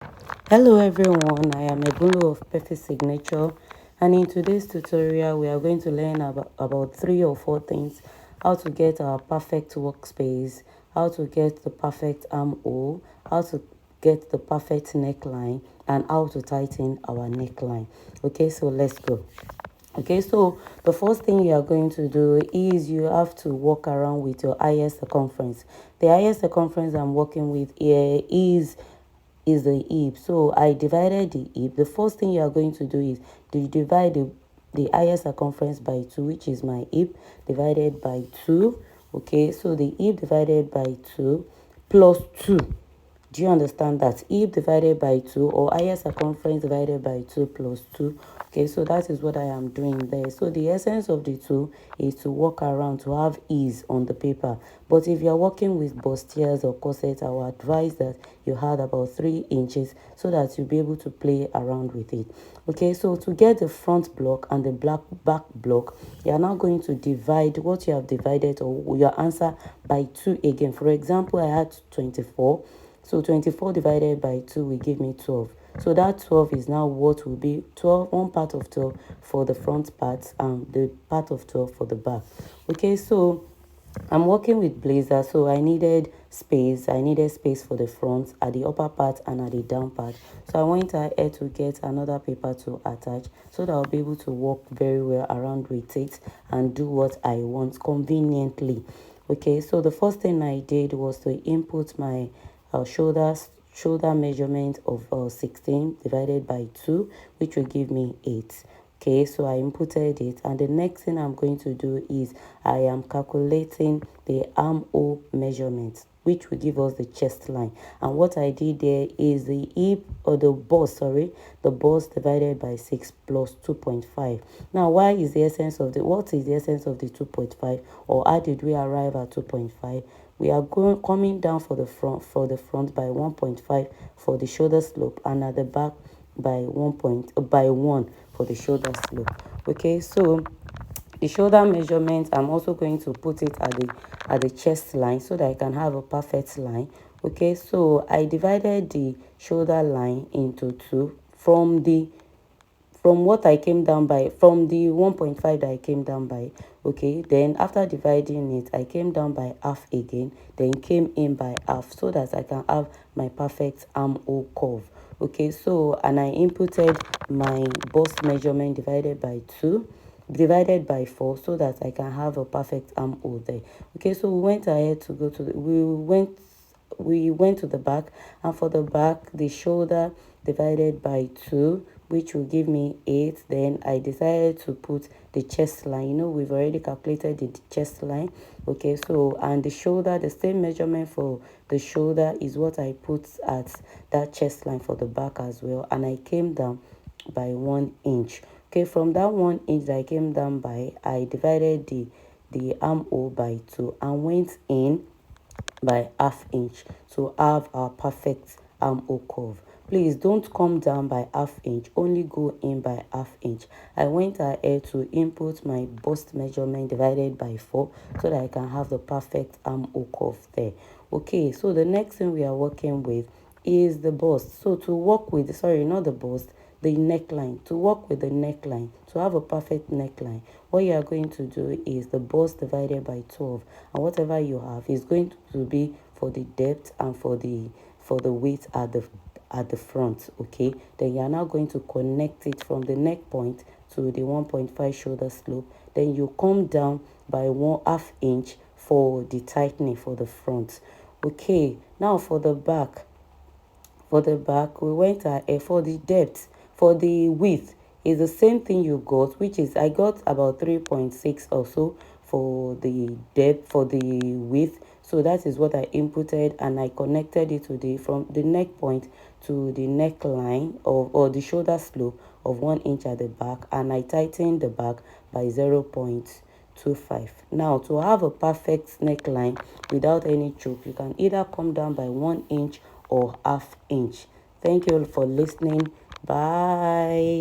Hello everyone, I am Ebulu of Perfect Signature, and in today's tutorial we are going to learn about 3 or 4 things: how to get our perfect workspace, how to get the perfect armhole, how to get the perfect neckline, and how to tighten our neckline. Okay, so let's go. Okay, so the first thing you are going to do is you have to walk around with your highest circumference. The highest circumference I'm working with here is the hip. So I divided the hip. The first thing you are going to do is to divide the highest circumference by 2, which is my hip, divided by 2. Okay, so the hip divided by 2 plus 2. Do you understand that? Hip divided by 2, or highest circumference divided by 2 plus 2. Okay, so that is what I am doing there. So the essence of the two is to walk around to have ease on the paper. But if you are working with bustiers or corsets, I would advise that you had about 3 inches so that you'll be able to play around with it. Okay, so to get the front block and the back block, you are now going to divide what you have divided or your answer by 2 again. For example, I had 24. So 24 divided by 2 will give me 12. So that 12 is now what will be 12, one part of 12 for the front part and the part of 12 for the back. Okay, so I'm working with blazer, so I needed space. I needed space for the front, at the upper part and at the down part. So I went ahead to get another paper to attach so that I'll be able to work very well around with it and do what I want conveniently. Okay, so the first thing I did was to input my shoulder measurement of 16 divided by 2, which will give me 8. Okay, so I inputted it, and the next thing I'm going to do is I am calculating the armhole measurement, which will give us the chest line. And what I did there is the hip, or the bust divided by 6 plus 2.5. Now, what is the essence of the 2.5, or how did we arrive at 2.5? We are coming down for the front by 1.5 for the shoulder slope, and at the back by 1 for the shoulder slope. Okay, so the shoulder measurement, I'm also going to put it at the chest line so that I can have a perfect line. Okay, so I divided the shoulder line into 2 from what I came down by, from the 1.5 that I came down by. Okay, then after dividing it, I came down by half again, then came in by half so that I can have my perfect armhole curve. Okay, so and I inputted my bust measurement divided by 2 divided by 4 so that I can have a perfect armhole there. Okay, so we went ahead to go to we went to the back, and for the back, the shoulder divided by 2, which will give me 8. Then I decided to put the chest line. We've already calculated the chest line. Okay, so and the shoulder, the same measurement for the shoulder is what I put at that chest line for the back as well, and I came down by 1 inch. Okay, from that 1 inch that I came down by, I divided the armhole by 2 and went in by half inch to have our perfect armhole curve. Please don't come down by half inch, only go in by half inch. I went ahead to input my bust measurement divided by 4 so that I can have the perfect armhole curve there. Okay, so the next thing we are working with is the bust. So to work with, sorry, not the bust, the neckline. To work with the neckline, to have a perfect neckline, what you are going to do is the bust divided by 12, and whatever you have is going to be for the depth and for the width at the front. Okay, then you are now going to connect it from the neck point to the 1.5 shoulder slope. Then you come down by 1/2 inch for the tightening for the front. Okay, now for the back, we went ahead for the depth. For the width, is the same thing you got, which is I got about 3.6 or so for the depth, for the width. So that is what I inputted, and I connected it to from the neck point to the neckline or the shoulder slope of 1 inch at the back, and I tightened the back by 0.25. Now, to have a perfect neckline without any choke, you can either come down by 1 inch or half inch. Thank you all for listening. Bye.